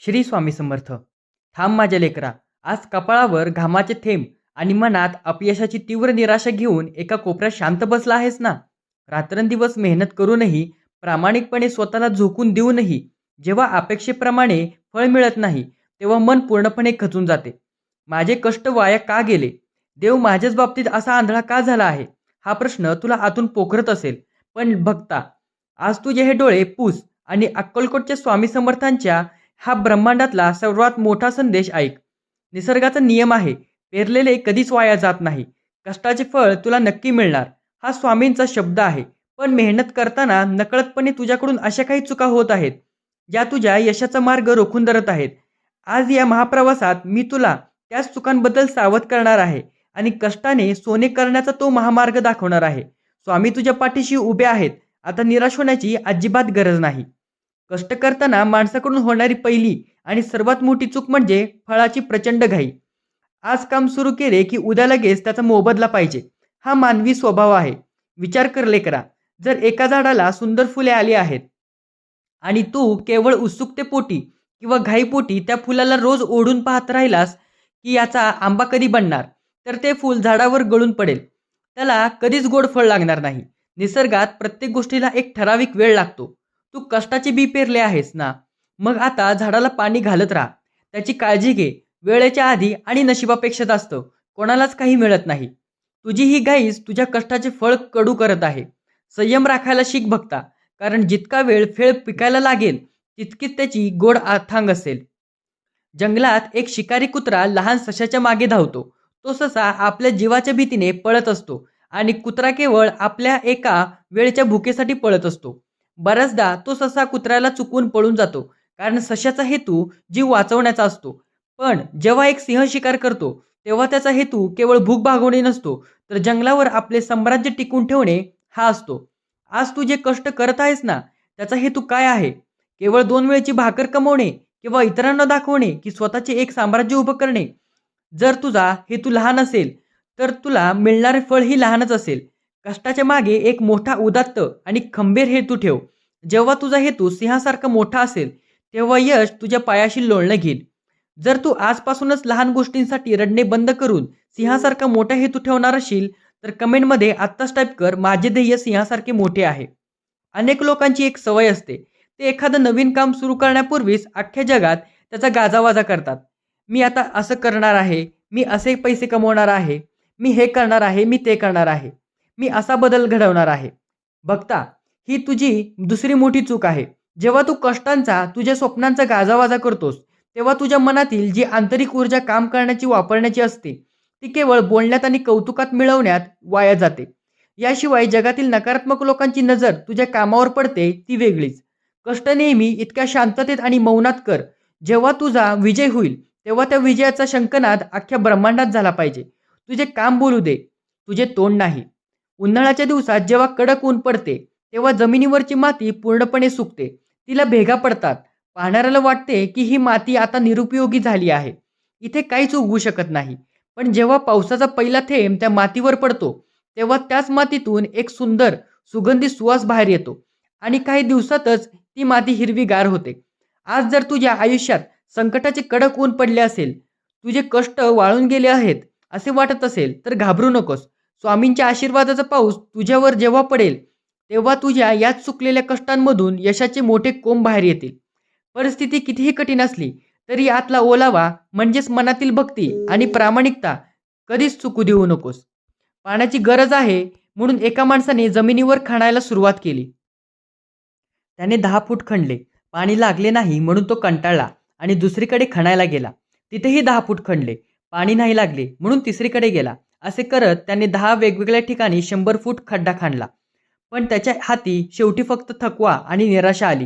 श्री स्वामी समर्थ. थांब माझ्या लेकरा, आज कपाळावर घामाचे थेंब आणि मनात अपयशाची तीव्र निराशा घेऊन एका कोपऱ्यात शांत बसला आहेस ना. रात्रंदिवस मेहनत करूनही, प्रामाणिकपणे स्वतःला झोकून देऊनही जेव्हा अपेक्षेप्रमाणे फळ मिळत नाही, तेव्हा मन पूर्णपणे खचून जाते. माझे कष्ट वाया का गेले? देव माझ्याच बाबतीत असा आंधळा का झाला आहे? हा प्रश्न तुला आतून पोखरत असेल. पण भक्ता, आज तुझे हे डोळे पुस आणि अक्कलकोटच्या स्वामी समर्थांच्या हा ब्रह्मांडातला सर्वात मोठा संदेश ऐक. निसर्गाचा नियम आहे, पेरलेले कधीच वाया जात नाही. कष्टाचे फळ तुला नक्की मिळणार, हा स्वामींचा शब्द आहे. पण मेहनत करताना नकळतपणे तुझ्याकडून अशा काही चुका होत आहेत, ज्या तुझ्या यशाचा मार्ग रोखून धरत आहेत. आज या महाप्रवासात मी तुला त्याच चुकांबद्दल सावध करणार आहे आणि कष्टाने सोने करण्याचा तो महामार्ग दाखवणार आहे. स्वामी तुझ्या पाठीशी उभे आहेत. आता निराश होण्याची अजिबात गरज नाही. कष्ट करताना माणसाकडून होणारी पहिली आणि सर्वात मोठी चूक म्हणजे फळाची प्रचंड घाई. आज काम सुरू केले की उद्या लगेच त्याचा मोबदला पाहिजे, हा मानवी स्वभाव आहे. विचार कर लेकरा, जर एका झाडाला सुंदर फुले आली आहेत आणि तू केवळ उत्सुकतेपोटी किंवा घाईपोटी त्या फुलाला रोज ओढून पाहत राहिलास की याचा आंबा कधी बनणार, तर ते फूल झाडावर गळून पडेल. त्याला कधीच गोड फळ लागणार नाही. निसर्गात प्रत्येक गोष्टीला एक ठराविक वेळ लागतो. तू कष्टाचे बी पेरले आहेस ना, मग आता झाडाला पाणी घालत राहा. त्याची काळजी घे. वेळेच्या आधी आणि नशिबापेक्षा जास्त कोणालाच काही मिळत नाही. तुझी ही घाईच तुझ्या कष्टाचे फळ कडू करत आहे. संयम राखायला शिक भक्ता, कारण जितका वेळ फेळ पिकायला लागेल तितकीच त्याची गोड आथांग असेल. जंगलात एक शिकारी कुत्रा लहान सशाच्या मागे धावतो. तो ससा आपल्या जीवाच्या भीतीने पळत असतो आणि कुत्रा केवळ आपल्या एका वेळच्या भुकेसाठी पळत असतो. बऱ्याचदा तो ससा कुत्र्याला चुकवून पळून जातो, कारण सशाचा हेतू जीव वाचवण्याचा असतो. पण जेव्हा एक सिंह शिकार करतो, तेव्हा त्याचा हेतू केवळ भूक भागवणे नसतो, तर जंगलावर आपले साम्राज्य टिकवून ठेवणे हा असतो. आज तू जे कष्ट करत आहेस ना, त्याचा हेतू काय आहे? केवळ 2 वेळची भाकर कमवणे किंवा इतरांना दाखवणे की स्वतःचे एक साम्राज्य उभं करणे? जर तुझा हेतू लहान असेल, तर तुला मिळणारे फळही लहानच असेल. कष्टाच्या मागे एक मोठा उदात्त आणि खंबीर हेतू ठेव. जेव्हा तुझा हेतू सिंहासारखा मोठा असेल, तेव्हा यश तुझ्या पायाशी लोळणं घेईल. जर तू आजपासूनच लहान गोष्टींसाठी रडणे बंद करून सिंहासारखा मोठा हेतू ठेवणार असशील, तर कमेंटमध्ये आत्ताच टाईप कर, माझे ध्येय सिंहासारखे मोठे आहे. अनेक लोकांची एक सवय असते, ते एखादं नवीन काम सुरू करण्यापूर्वीच अख्ख्या जगात त्याचा गाजावाजा करतात. मी आता असं करणार आहे, मी असे पैसे कमवणार आहे, मी हे करणार आहे, मी ते करणार आहे, मी असा बदल घडवणार आहे. बघता, ही तुझी दुसरी मोठी चूक आहे. जेव्हा तू कष्टांचा, तुझ्या स्वप्नांचा गाजावाजा करतोस, तेव्हा तुझ्या मनातील जी आंतरिक ऊर्जा काम करण्याची वापरण्याची असते, ती केवळ बोलण्यात आणि कौतुकात मिळवण्यात वाया जाते. याशिवाय जगातील नकारात्मक लोकांची नजर तुझ्या कामावर पडते ती वेगळीच. कष्ट नेहमी इतक्या शांततेत आणि मौनात कर. जेव्हा तुझा विजय होईल, तेव्हा त्या विजयाचा शंखनाद अख्ख्या ब्रह्मांडात झाला पाहिजे. तुझे काम बोलू दे, तुझे तोंड नाही. उन्हाळ्याच्या दिवसात जेव्हा कडक ऊन पडते, तेव्हा जमिनीवरची माती पूर्णपणे सुकते. तिला भेगा पडतात. पाहणाऱ्याला वाटते की ही माती आता निरुपयोगी झाली आहे. इथे काहीच उगवू शकत नाही. पण जेव्हा पावसाचा पहिला थेंब त्या मातीवर पडतो, तेव्हा त्याच मातीतून एक सुंदर सुगंधी सुवास बाहेर येतो आणि काही दिवसातच ती माती हिरवीगार होते. आज जर तुझ्या आयुष्यात संकटाचे कडक ऊन पडले असेल, तुझे कष्ट वाळून गेले आहेत असे वाटत असेल, तर घाबरू नकोस. स्वामींच्या आशीर्वादाचा पाऊस तुझ्यावर जेव्हा पडेल, तेव्हा तुझ्या याच चुकलेल्या कष्टांमधून यशाचे मोठे कोंब बाहेर येतील. परिस्थिती कितीही कठीण असली, तरी आतला ओलावा म्हणजेच मनातील भक्ती आणि प्रामाणिकता कधीच चुकू देऊ नकोस. पाण्याची गरज आहे म्हणून एका माणसाने जमिनीवर खणायला सुरुवात केली. त्याने 10 फूट खणले. पाणी लागले नाही म्हणून तो कंटाळला आणि दुसरीकडे खणायला गेला. तिथेही 10 फूट खणले. पाणी नाही लागले म्हणून तिसरीकडे गेला. असे करत त्याने 10 वेगवेगळ्या ठिकाणी 100 फूट खड्डा खणला. पण त्याच्या हाती शेवटी फक्त थकवा आणि निराशा आली.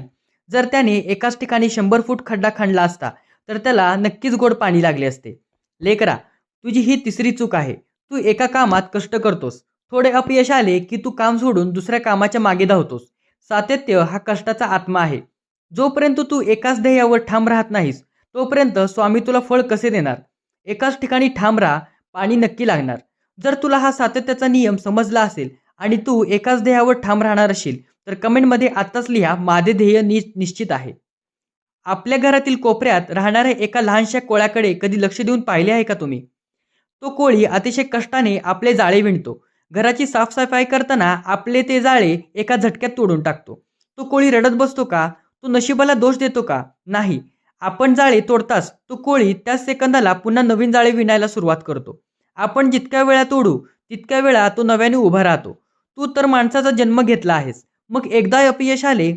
जर त्याने एकाच ठिकाणी 100 फूट खड्डा खणला असता, तर त्याला नक्कीच गोड पाणी लागले असते. लेकरा, तुझी ही तिसरी चूक आहे. तू एका कामात कष्ट करतोस. थोडे अपयश आले की तू काम सोडून दुसऱ्या कामाच्या मागे धावतोस. सातत्य हा कष्टाचा आत्मा आहे. जोपर्यंत तू एकाच ध्येयावर ठाम राहत नाहीस, तोपर्यंत स्वामी तुला फळ कसे देणार? एकाच ठिकाणी ठाम राहा, पाणी नक्की लागणार. जर तुला हा सातत्याचा नियम समजला असेल आणि तू एकाच ध्येयावर ठाम राहणार असशील, तर कमेंटमध्ये आत्ताच लिहा, माझे ध्येय निश्चित आहे. आपल्या घरातील कोपऱ्यात राहणाऱ्या एका लहानशा कोळ्याकडे कधी लक्ष देऊन पाहिले आहे का तुम्ही? तो कोळी अतिशय कष्टाने आपले जाळे विणतो. घराची साफसफाई करताना आपले ते जाळे एका झटक्यात तोडून टाकतो. तो कोळी रडत बसतो का? तो नशिबाला दोष देतो का? नाही. आपण जाळे तोडताच तो कोळी त्याच सेकंदाला पुन्हा नवीन जाळे विणायला सुरुवात करतो. आपण जितक्या वेळा तोडू, तितक्या वेळा तो नव्याने उभा राहतो. तू तर माणसाचा जन्म घेतला आहेस. मग एकदा अपयश आले,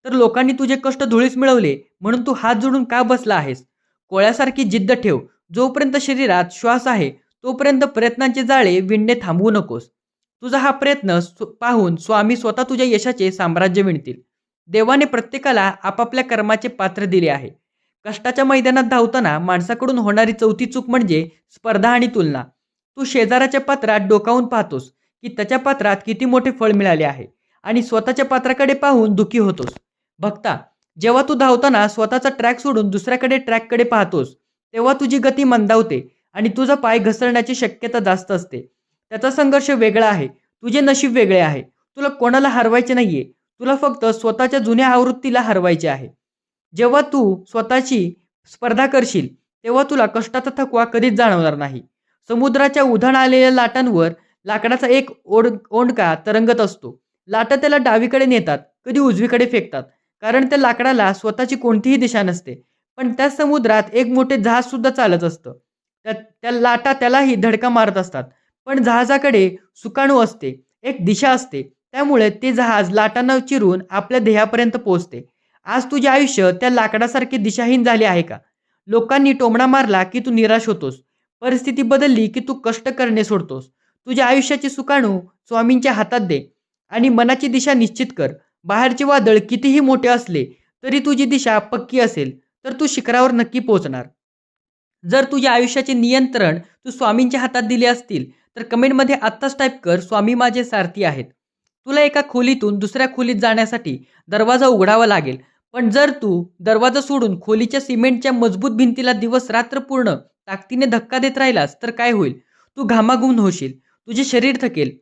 तर लोकांनी तुझे कष्ट धुळीस मिळवले म्हणून तू हात जोडून का बसला आहेस? कोळ्यासारखी जिद्द ठेव. जोपर्यंत शरीरात श्वास आहे, तोपर्यंत प्रयत्नांचे जाळे विणणे थांबवू नकोस. तुझा हा प्रयत्न पाहून स्वामी स्वतः तुझ्या यशाचे साम्राज्य विणतील. देवाने प्रत्येकाला आपापल्या कर्माचे पात्र दिले आहे. कष्टाच्या मैदानात धावताना माणसाकडून होणारी चौथी चूक म्हणजे स्पर्धा आणि तुलना. तू शेजाराच्या पात्रात डोकावून पाहतोस की त्याच्या पात्रात किती मोठे फळ मिळाले आहे आणि स्वतःच्या पात्राकडे पाहून दुःखी होतोस. भक्ता, जेव्हा तू धावताना स्वतःचा ट्रॅक सोडून दुसऱ्याकडे ट्रॅककडे पाहतोस, तेव्हा तुझी गती मंदावते आणि तुझा पाय घसरण्याची शक्यता जास्त असते. त्याचा संघर्ष वेगळा आहे. तुझे नशीब वेगळे आहे. तुला कोणाला हरवायचे नाहीये. तुला फक्त स्वतःच्या जुन्या आवृत्तीला हरवायचे आहे. जेव्हा तू स्वतःची स्पर्धा करशील, तेव्हा तुला कष्टाचा थकवा कधीच जाणवणार नाही. समुद्राच्या उधाण आलेल्या लाटांवर लाकडाचा एक ओंडका तरंगत असतो. लाटा त्याला डावीकडे नेतात, कधी उजवीकडे फेकतात. कारण त्या लाकडाला स्वतःची कोणतीही दिशा नसते. पण त्या समुद्रात एक मोठे जहाज सुद्धा चालत असतं. त्या त्या लाटा त्यालाही धडका मारत असतात. पण जहाजाकडे सुकाणू असते, एक दिशा असते. त्यामुळे ते जहाज लाटांना चिरून आपल्या ध्येयापर्यंत पोहोचते. आज तुझे आयुष्य त्या लाकडासारखे दिशाहीन झाले आहे का? लोकांनी टोमणा मारला की तू निराश होतोस. परिस्थिती बदलली की तू कष्ट करणे सोडतोस. तुझ्या आयुष्याची सुकाणू स्वामींच्या हातात दे आणि मनाची दिशा निश्चित कर. बाहेरचे वादळ कितीही मोठे असले तरी तुझी दिशा पक्की असेल तर तू शिखरावर नक्की पोहोचणार. जर तुझ्या आयुष्याचे नियंत्रण तू स्वामींच्या हातात दिले असतील तर कमेंटमध्ये आत्ताच टाईप कर, स्वामी माझे सारथी आहेत. तुला एका खोलीतून दुसऱ्या खोलीत जाण्यासाठी दरवाजा उघडावा लागेल. पण जर तू दरवाजा सोडून खोलीच्या सिमेंटच्या मजबूत भिंतीला दिवस रात्र पूर्ण ताकदीने धक्का देत राहिलास तर काय होईल? तू घामाघूम होशील. तुझे शरीर थकेल.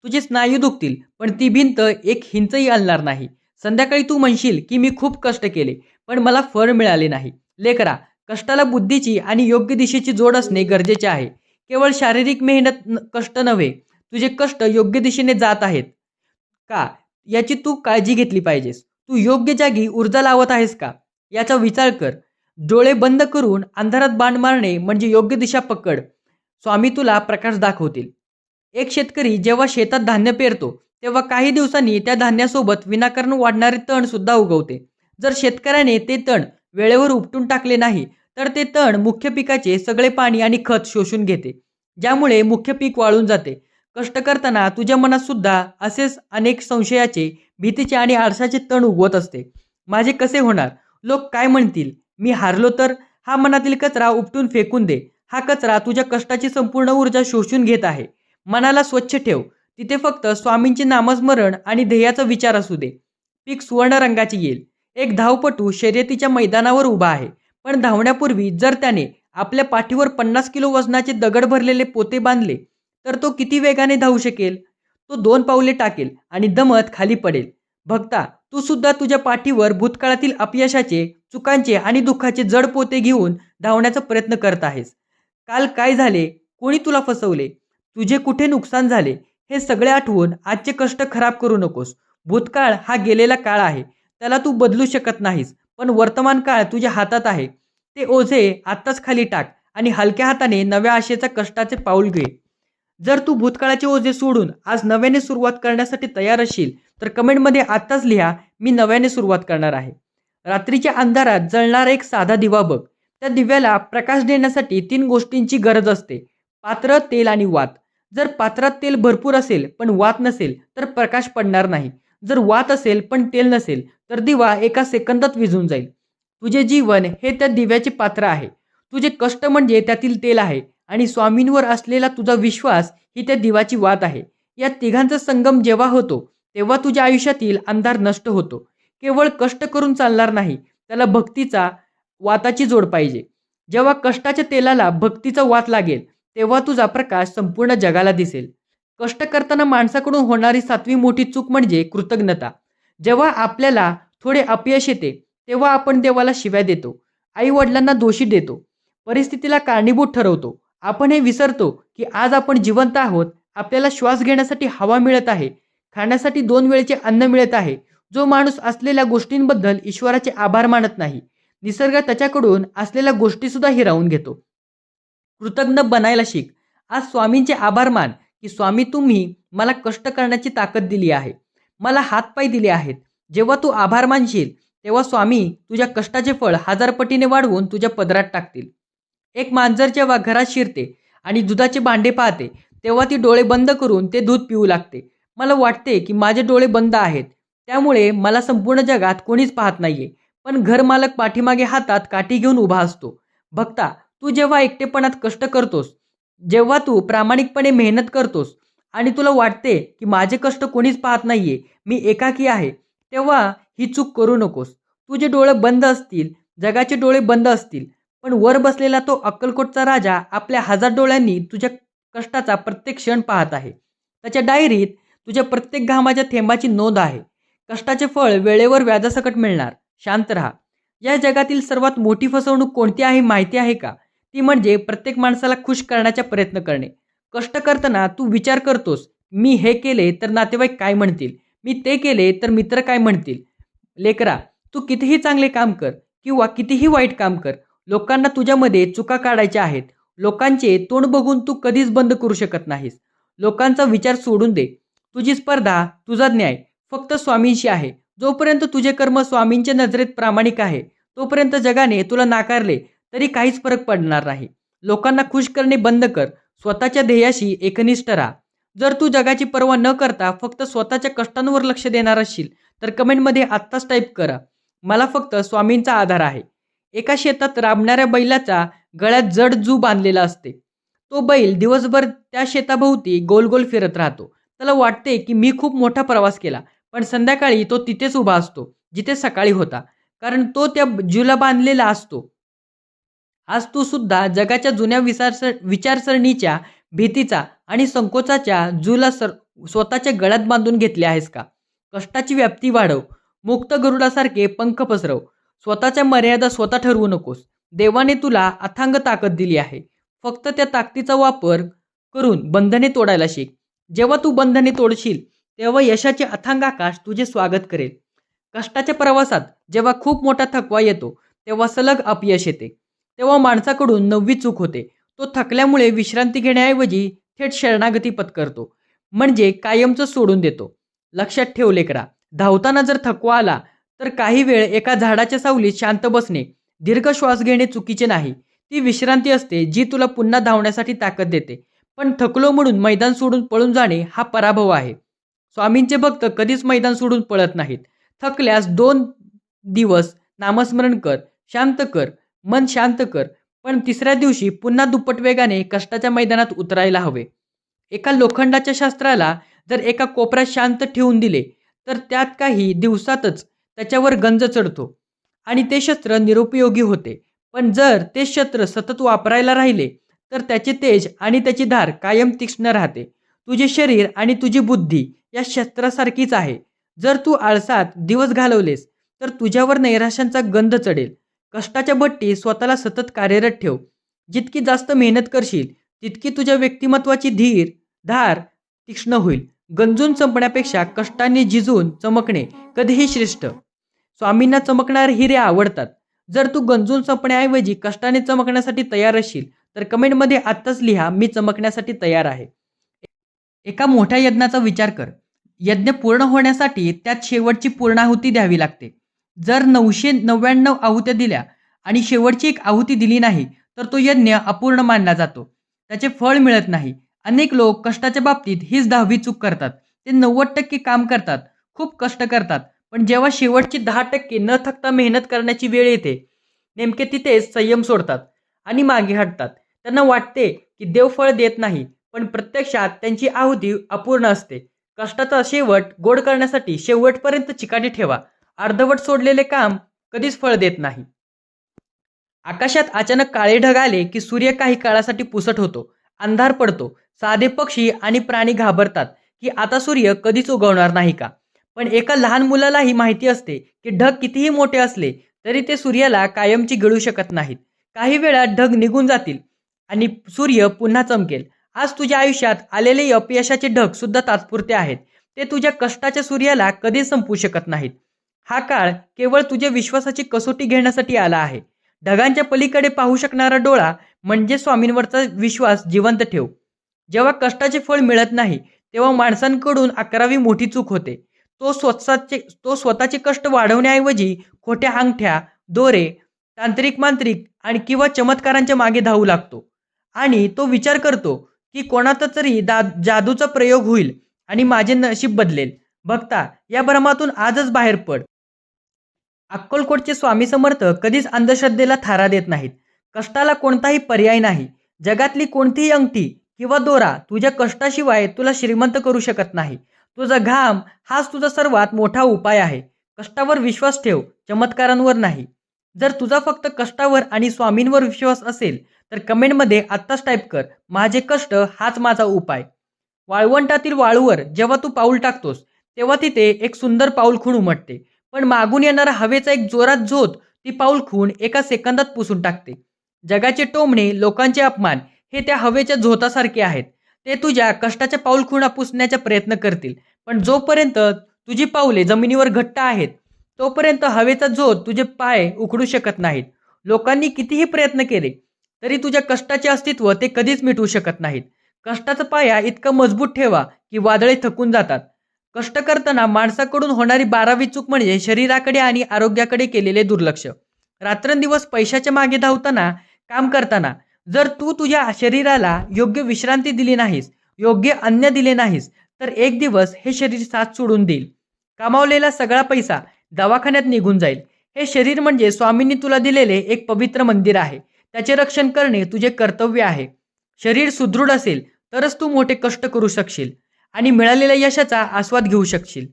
तुझे स्नायू दुखतील. पण ती भिंत एक हिंचही हलणार नाही. संध्याकाळी तू म्हणशील की मी खूप कष्ट केले पण मला फळ मिळाले नाही. लेकरा, कष्टाला बुद्धीची आणि योग्य दिशेची जोड असणे गरजेचे आहे. केवळ शारीरिक मेहनत कष्ट नव्हे, तुझे कष्ट योग्य दिशेने जात आहेत का याची तू काळजी घेतली पाहिजेस. तू योग्य जागी ऊर्जा लावत आहेस का याचा विचार कर. डोळे बंद करून अंधारात बाण मारणे म्हणजे योग्य दिशा पकड. स्वामी तुला प्रकाश दाखवतील. एक शेतकरी जेव्हा शेतात धान्य पेरतो तेव्हा काही दिवसांनी त्या धान्यासोबत विनाकारण वाढणारे तण सुद्धा उगवते. जर शेतकऱ्याने ते तण वेळेवर उपटून टाकले नाही तर ते तण मुख्य पिकाचे सगळे पाणी आणि खत शोषून घेते, ज्यामुळे मुख्य पीक वाळून जाते. कष्ट करताना तुझ्या मनात सुद्धा असेच अनेक संशयाचे, भीतीचे आणि आळसाचे तण उगवत असते. माझे कसे होणार? लोक काय म्हणतील? मी हारलो तर? हा मनातील कचरा उपटून फेकून दे. हा कचरा तुझ्या कष्टाची संपूर्ण ऊर्जा शोषून घेत आहे. मनाला स्वच्छ ठेव. तिथे फक्त स्वामींचे नामस्मरण आणि ध्येयाचा विचार असू दे. पीक सुवर्ण रंगाचे येईल. एक धावपटू शर्यतीच्या मैदानावर उभा आहे. पण धावण्यापूर्वी जर त्याने आपल्या पाठीवर 50 किलो वजनाचे दगड भरलेले पोते बांधले तर तो किती वेगाने धावू शकेल? तो 2 पावले टाकेल आणि दमत खाली पडेल. भक्ता, तू सुद्धा तुझ्या पाठीवर भूतकाळातील अपयशाचे, चुकांचे आणि दुःखाचे जड पोते घेऊन धावण्याचा प्रयत्न करत आहेस. काल काय झाले? कोणी तुला फसवले? तुझे कुठे नुकसान झाले? हे सगळे आठवून आजचे कष्ट खराब करू नकोस. भूतकाळ हा गेलेला काळ आहे. त्याला तू बदलू शकत नाहीस. पण वर्तमान काळ तुझ्या हातात आहे. ते ओझे आत्ताच खाली टाक आणि हलक्या हाताने नव्या आशेचा कष्टाचे पाऊल घे. जर तू भूतकाळाचे ओझे सोडून आज नव्याने सुरुवात करण्यासाठी तयार असशील तर कमेंटमध्ये आत्ताच लिहा, मी नव्याने सुरुवात करणार आहे. रात्रीच्या अंधारात जळणारा एक साधा दिवा बघ. त्या दिव्याला प्रकाश देण्यासाठी 3 गोष्टींची गरज असते: पात्र, तेल आणि वात. जर पात्रात तेल भरपूर असेल पण वात नसेल तर प्रकाश पडणार नाही. जर वात असेल पण तेल नसेल तर दिवा एका सेकंदात विझून जाईल. तुझे जीवन हे त्या दिव्याचे पात्र आहे. तुझे कष्ट म्हणजे त्यातील तेल आहे आणि स्वामींवर असलेला तुझा विश्वास ही त्या दिवाची वात आहे. या तिघांचा संगम जेव्हा होतो तेव्हा तुझ्या आयुष्यातील अंधार नष्ट होतो. केवळ कष्ट करून चालणार नाही, त्याला भक्तीचा, वाताची जोड पाहिजे. जेव्हा कष्टाच्या तेलाला भक्तीचा वात लागेल तेव्हा तुझा प्रकाश संपूर्ण जगाला दिसेल. कष्ट करताना माणसाकडून होणारी 7वी मोठी चूक म्हणजे कृतज्ञता. जेव्हा आपल्याला थोडे अपयश येते तेव्हा आपण देवाला शिव्या देतो, आई वडिलांना दोषी देतो, परिस्थितीला कारणीभूत ठरवतो. आपण हे विसरतो की आज आपण जिवंत आहोत, आपल्याला श्वास घेण्यासाठी हवा मिळत आहे, खाण्यासाठी 2 वेळेचे अन्न मिळत आहे. जो माणूस असलेल्या गोष्टींबद्दल ईश्वराचे आभार मानत नाही, निसर्ग त्याच्याकडून असलेल्या गोष्टीसुद्धा हिरावून घेतो. कृतज्ञ बनायला शिक. आज स्वामींचे आभार मान, की स्वामी तुम्ही मला कष्ट करण्याची ताकद दिली आहे. मला हातपाय दिले आहेत. जेव्हा तू आभार मानशील, तेव्हा स्वामी तुझ्या कष्टाचे फळ 1000 पटीने वाढवून तुझ्या पदरात टाकतील. एक मांजर जेव्हा घरात शिरते आणि दुधाचे भांडे पाहते, तेव्हा ती डोळे बंद करून ते दूध पिऊ लागते. मला वाटते की माझे डोळे बंद आहेत, त्यामुळे मला संपूर्ण जगात कोणीच पाहत नाहीये. पण घरमालक पाठीमागे हातात काठी घेऊन उभा असतो. भक्ता, तू जेव्हा एकटेपणात कष्ट करतोस, जेव्हा तू प्रामाणिकपणे मेहनत करतोस आणि तुला वाटते की माझे कष्ट कोणीच पाहत नाहीये, मी एकाकी आहे, तेव्हा ही चूक करू नकोस. तुझे डोळे बंद असतील, जगाचे डोळे बंद असतील, पण वर बसलेला तो अक्कलकोटचा राजा आपल्या 1000 डोळ्यांनी तुझ्या कष्टाचा प्रत्येक क्षण पाहत आहे. त्याच्या डायरीत तुझ्या प्रत्येक घामाच्या थेंबाची नोंद आहे. कष्टाचे फळ वेळेवर व्याजासकट मिळणार. शांत राहा. या जगातील सर्वात मोठी फसवणूक कोणती आहे माहिती आहे का? ती म्हणजे प्रत्येक माणसाला खुश करण्याचा प्रयत्न करणे. कष्ट करताना तू विचार करतोस, मी हे केले तर नातेवाईक काय म्हणतील? मी ते केले तर मित्र काय म्हणतील? लेकरा, तू कितीही चांगले काम कर किंवा कितीही वाईट काम कर, लोकांना तुझ्यामध्ये चुका काढायच्या आहेत. लोकांचे तोंड बघून तू कधीच बंद करू शकत नाहीस. लोकांचा विचार सोडून दे. तुझी स्पर्धा, तुझा न्याय फक्त स्वामींशी आहे. जोपर्यंत तुझे कर्म स्वामींच्या नजरेत प्रामाणिक आहे, तोपर्यंत जगाने तुला नाकारले तरी काहीच फरक पडणार नाही. लोकांना खुश करणे बंद कर. स्वतःच्या ध्येयाशी एकनिष्ठ राहा. जर तू जगाची पर्वा न करता फक्त स्वतःच्या कष्टांवर लक्ष देणार असशील, तर कमेंटमध्ये आत्ताच टाईप करा, मला फक्त स्वामींचा आधार आहे. एका शेतात राबणाऱ्या बैलाचा गळ्यात जड जू बांधलेला असते. तो बैल दिवसभर त्या शेताभोवती गोल गोल फिरत राहतो. त्याला वाटते की मी खूप मोठा प्रवास केला, पण संध्याकाळी तो तिथेच उभा असतो जिथे सकाळी होता, कारण तो त्या जूला बांधलेला असतो. आज तू सुद्धा जगाच्या जुन्या विचारसरणीच्या भीतीचा आणि संकोचाच्या जूला स्वतःच्या गळ्यात बांधून घेतले आहेस का? कष्टाची व्याप्ती वाढव. मुक्त गरुडासारखे पंख पसरव. स्वतःच्या मर्यादा स्वतः ठरवू नकोस. देवाने तुला अथांग ताकद दिली आहे. फक्त त्या ताकदीचा वापर करून बंधने तोडायला शिक. जेव्हा तू बंधने तोडशील, तेव्हा यशाचे अथांग आकाश तुझे स्वागत करेल. कष्टाच्या प्रवासात जेव्हा खूप मोठा थकवा येतो, तेव्हा सलग अपयश येते. तेव्हा माणसाकडून 9वी चूक होते. तो थकल्यामुळे विश्रांती घेण्याऐवजी थेट शरणागती पत्करतो, म्हणजे कायमचं सोडून देतो. लक्षात ठेव लेकरा, धावताना जर थकवा आला, तर काही वेळ एका झाडाच्या सावलीत शांत बसणे, दीर्घ श्वास घेणे चुकीचे नाही. ती विश्रांती असते जी तुला पुन्हा धावण्यासाठी ताकद देते. पण थकलो म्हणून मैदान सोडून पळून जाणे हा पराभव आहे. स्वामींचे भक्त कधीच मैदान सोडून पळत नाहीत. थकल्यास 2 दिवस नामस्मरण कर, शांत कर, मन शांत कर, पण तिसऱ्या दिवशी पुन्हा दुप्पट वेगाने कष्टाच्या मैदानात उतरायला हवे. एका लोखंडाच्या शस्त्राला जर एका कोपऱ्यात शांत ठेवून दिले, तर त्यात काही दिवसातच त्याच्यावर गंज चढतो आणि ते शस्त्र निरुपयोगी होते. पण जर ते शस्त्र सतत वापरायला राहिले, तर त्याचे तेज आणि त्याची धार कायम तीक्ष्ण राहते. तुझे शरीर आणि तुझी बुद्धी या शस्त्रासारखीच आहे. जर तू आळसात दिवस घालवलेस, तर तुझ्यावर नैराश्यांचा गंध चढेल. कष्टाच्या भट्टी स्वतःला सतत कार्यरत ठेव. जितकी जास्त मेहनत करशील, तितकी तुझ्या व्यक्तिमत्वाची धार तीक्ष्ण होईल. गंजून संपण्यापेक्षा कष्टाने झिजून चमकणे कधीही श्रेष्ठ. स्वामींना चमकणारे हिरे आवडतात. जर तू गंजून संपण्याऐवजी कष्टाने चमकण्यासाठी तयार असशील, तर कमेंटमध्ये आत्ताच लिहा, मी चमकण्यासाठी तयार आहे. एका मोठ्या यज्ञाचा विचार कर. यज्ञ पूर्ण होण्यासाठी त्यात शेवटची पूर्णाहुती द्यावी लागते. जर 999 आहुत्या दिल्या आणि शेवटची एक आहुती दिली नाही, तर तो यज्ञ अपूर्ण मानला जातो. त्याचे फळ मिळत नाही. अनेक लोक कष्टाच्या बाबतीत हीच 10वी चूक करतात. ते 90% काम करतात, खूप कष्ट करतात, पण जेव्हा शेवटची 10% न थकता मेहनत करण्याची वेळ येते, नेमके तिथेच संयम सोडतात आणि मागे हटतात. त्यांना वाटते की देव फळ देत नाही, पण प्रत्यक्षात त्यांची आहुती अपूर्ण असते. कष्टाचा शेवट गोड करण्यासाठी शेवटपर्यंत चिकाटी ठेवा. अर्धवट सोडलेले काम कधीच फळ देत नाही. आकाशात अचानक काळे ढग आले की सूर्य काही काळासाठी पुसट होतो, अंधार पडतो. साधे पक्षी आणि प्राणी घाबरतात की आता सूर्य कधीच उगवणार नाही का? पण एका लहान मुलालाही माहिती असते की ढग कितीही मोठे असले तरी ते सूर्याला कायमची गिळू शकत नाहीत. काही वेळा ढग निघून जातील आणि सूर्य पुन्हा चमकेल. आज तुझ्या आयुष्यात आलेले अपयशाचे ढग सुद्धा तात्पुरते आहेत. ते तुझ्या कष्टाच्या सूर्याला कधीच संपवू शकत नाहीत. हा काळ केवळ तुझ्या विश्वासाची कसोटी घेण्यासाठी आला आहे. ढगांच्या पलीकडे पाहू शकणारा डोळा म्हणजे स्वामींवरचा विश्वास जिवंत ठेव. जेव्हा कष्टाचे फळ मिळत नाही, तेव्हा माणसांकडून 11वी मोठी चूक होते. तो स्वतःचे कष्ट वाढवण्याऐवजी खोट्या अंगठ्या, दोरे, तांत्रिक-मांत्रिक आणि किंवा चमत्कारांच्या मागे धावू लागतो आणि तो विचार करतो, की कोणाचा तरी जादूचा प्रयोग होईल आणि माझे नशीब बदलेल. भक्ता, या भ्रमातून आजच बाहेर पड. अक्कलकोटचे स्वामी समर्थ कधीच अंधश्रद्धेला थारा देत नाहीत. कष्टाला कोणताही पर्याय नाही. जगातली कोणतीही अंगठी किंवा दोरा तुझ्या कष्टाशिवाय तुला श्रीमंत करू शकत नाही. तुझा घाम हाच तुझा सर्वात मोठा उपाय आहे. कष्टावर विश्वास ठेव, चमत्कारांवर नाही. जर तुझा फक्त कष्टावर आणि स्वामींवर विश्वास असेल तर कमेंटमध्ये आत्ताच टाईप कर, माझे कष्ट हाच माझा उपाय. वाळवंटातील वाळूवर जेव्हा तू पाऊल टाकतोस तेव्हा तिथे एक सुंदर पाऊल खूण उमटते. पण मागून येणारा हवेचा एक जोरात झोत ती पाऊल खूण एका सेकंदात पुसून टाकते. जगाचे टोमणे, लोकांचे अपमान हे त्या हवेच्या झोतासारखे आहेत. ते तुझ्या कष्टाच्या पाऊल खुणा पुसण्याचा प्रयत्न करतील. पण जोपर्यंत तुझी पावले जमिनीवर घट्ट आहेत, तोपर्यंत हवेचा झोत तुझे पाय उखडू शकत नाहीत. लोकांनी कितीही प्रयत्न केले, तरी तुझ्या कष्टाचे अस्तित्व ते कधीच मिटवू शकत नाहीत. कष्टाचा पाया इतका मजबूत ठेवा, की वादळे थकून जातात. कष्ट करताना माणसाकडून होणारी 12वी चूक म्हणजे शरीराकडे आणि आरोग्याकडे केलेले दुर्लक्ष. रात्रंदिवस पैशाच्या मागे धावताना, काम करताना जर तू तुझ्या शरीराला योग्य विश्रांती दिली नाहीस, योग्य अन्न दिले नाहीस, तर एक दिवस हे शरीर साथ सोडून देईल. कमावलेला सगळा पैसा दवाखान्यात निघून जाईल. हे शरीर म्हणजे स्वामींनी तुला दिलेले एक पवित्र मंदिर आहे. त्याचे रक्षण करणे तुझे कर्तव्य आहे. शरीर सुदृढ असेल तरच तू मोठे कष्ट करू शकशील आणि मिळालेल्या यशाचा आस्वाद घेऊ शकशील.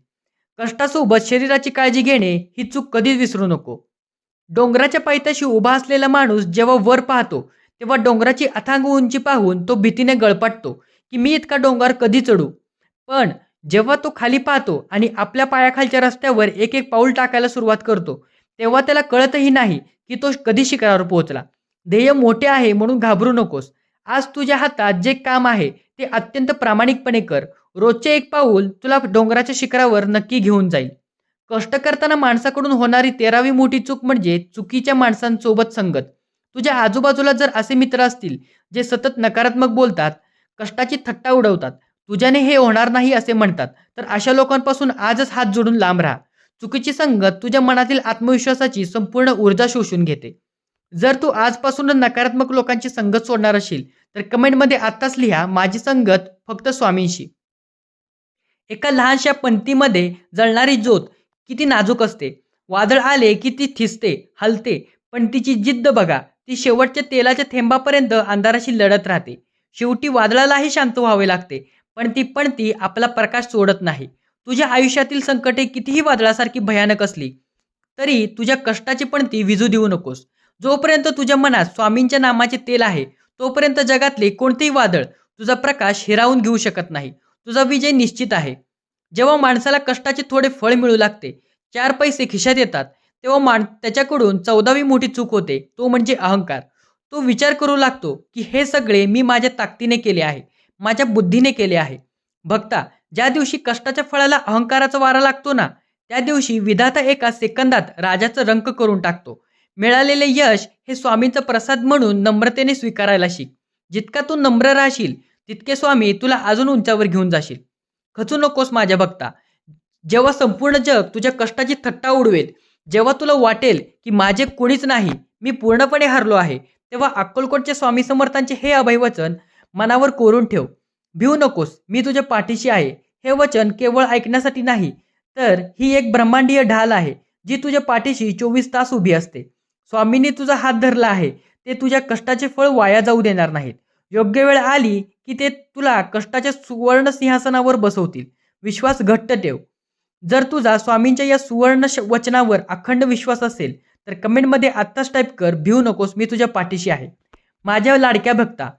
कष्टासोबत शरीराची काळजी घेणे ही चूक कधीच विसरू नको. डोंगराच्या पायथ्याशी उभा असलेला माणूस जेव्हा वर पाहतो, तेव्हा डोंगराची अथांग उंची पाहून तो भीतीने गळपाटतो, की मी इतका डोंगर कधी चढू. पण जेव्हा तो खाली पाहतो आणि आपल्या पायाखालच्या रस्त्यावर एक एक पाऊल टाकायला सुरुवात करतो, तेव्हा त्याला कळतही नाही की तो कधी शिखरावर पोहोचला. ध्येय मोठे आहे म्हणून घाबरू नकोस. आज तुझ्या हातात जे काम आहे ते अत्यंत प्रामाणिकपणे कर. रोजचे एक पाऊल तुला डोंगराच्या शिखरावर नक्की घेऊन जाईल. कष्ट करताना माणसाकडून होणारी 13वी मोठी चूक म्हणजे चुकीच्या माणसांसोबत संगत. तुझ्या आजूबाजूला जर असे मित्र असतील जे सतत नकारात्मक बोलतात, कष्टाची थट्टा उडवतात, तुझ्याने हे होणार नाही असे म्हणतात, तर अशा लोकांपासून आजच हात जोडून लांब राहा. चुकीची संगत तुझ्या मनातील आत्मविश्वासाची संपूर्ण ऊर्जा शोषून घेते. जर तू आजपासूनच नकारात्मक लोकांची संगत सोडणार असशील तर कमेंटमध्ये आत्ताच लिहा, माझी संगत फक्त स्वामींशी. एका लहानशा पंक्तीमध्ये जळणारी ज्योत किती नाजूक असते. वादळ आले की ती थिजते, हलते, पण तिची जिद्द बघा, ती शेवटच्या तेलाच्या थेंबापर्यंत अंधाराशी लढत राहते. शेवटी वादळालाही शांत व्हावे लागते, पण ती आपला प्रकाश सोडत नाही. तुझ्या आयुष्यातील संकटे कितीही वादळासारखी भयानक असली तरी तुझ्या कष्टाची पणती विझू देऊ नकोस. जोपर्यंत तुझ्या मनात स्वामींच्या नामाचे तेल आहे, तोपर्यंत जगातले कोणतेही वादळ तुझा प्रकाश हिरावून घेऊ शकत नाही. तुझा विजय निश्चित आहे. जेव्हा माणसाला कष्टाचे थोडे फळ मिळू लागते, 4 पैसे खिशात येतात, तेव्हा त्याच्याकडून 14वी मोठी चूक होते, तो म्हणजे अहंकार. तो विचार करू लागतो की हे सगळे मी माझ्या ताकदीने केले आहे, माझ्या बुद्धीने केले आहे. भक्ता, ज्या दिवशी कष्टाच्या फळाला अहंकाराचा वारा लागतो ना, त्या दिवशी विधाता एका सेकंदात राजाचा रंक करून टाकतो. मिळालेले यश हे स्वामींचा प्रसाद म्हणून नम्रतेने स्वीकारायला शिक. जितका तू नम्र राहशील, तितके स्वामी तुला अजून उंचावर घेऊन जाशील. खचू नकोस माझ्या भक्ता. जेव्हा संपूर्ण जग तुझ्या कष्टाची थट्टा उडवेल, जेव्हा तुला वाटेल की माझे कोणीच नाही, मी पूर्णपणे हरलो आहे, तेव्हा अक्कलकोटच्या स्वामी समर्थांचे हे अभयवचन मनावर कोरून ठेव. भिवू नकोस, मी तुझ्या पाठीशी आहे. हे वचन केवळ ऐकण्यासाठी नाही, तर ही एक ब्रह्मांडीय ढाल आहे जी तुझ्या पाठीशी 24 तास उभी असते. स्वामींनी तुझा हात धरला आहे, ते तुझ्या कष्टाचे फळ वाया जाऊ देणार नाहीत. योग्य वेळ आली की ते तुला कष्टाच्या सुवर्ण सिंहासनावर बसवतील. विश्वास घट्ट ठेव. जर तुझा स्वामींच्या या सुवर्ण वचनावर अखंड विश्वास असेल तर कमेंटमध्ये आत्ताच टाईप कर, भिवू नकोस, मी तुझ्या पाठीशी आहे. माझ्या लाडक्या भक्ता,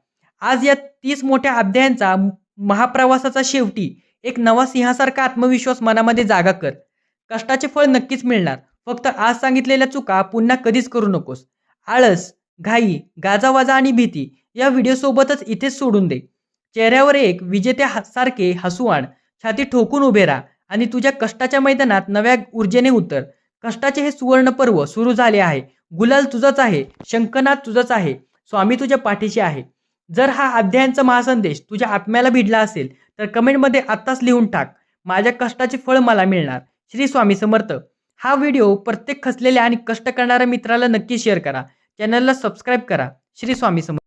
आज या 30 मोठ्या अध्यायांचा महाप्रवासाचा शेवटी एक नवा सिंहासारखा आत्मविश्वास मनामध्ये जागा कर. कष्टाचे फळ नक्कीच मिळणार. फक्त आज सांगितलेल्या चुका पुन्हा कधीच करू नकोस. आळस, घाई, गाजावाजा आणि भीती या व्हिडिओसोबतच इथेच सोडून दे. चेहऱ्यावर एक सारखे हसू आण. छाती ठोकून उभे राहा आणि तुझ्या कष्टाच्या मैदानात नव्या ऊर्जेने उतर. कष्टाचे हे सुवर्ण पर्व सुरू झाले आहे. गुलाल तुझाच आहे. शंखनाद तुझाच आहे. स्वामी तुझ्या पाठीशी आहे. जर हा अध्यायांचा महासंदेश तुझ्या आत्म्याला भिडला असेल तर कमेंटमध्ये आत्ताच लिहून टाक, माझ्या कष्टाचे फळ मला मिळणार. श्री स्वामी समर्थ. हा व्हिडिओ प्रत्येक खचलेल्या आणि कष्ट करणाऱ्या मित्राला नक्की शेअर करा. चॅनलला सबस्क्राईब करा. श्री स्वामी समर्थ.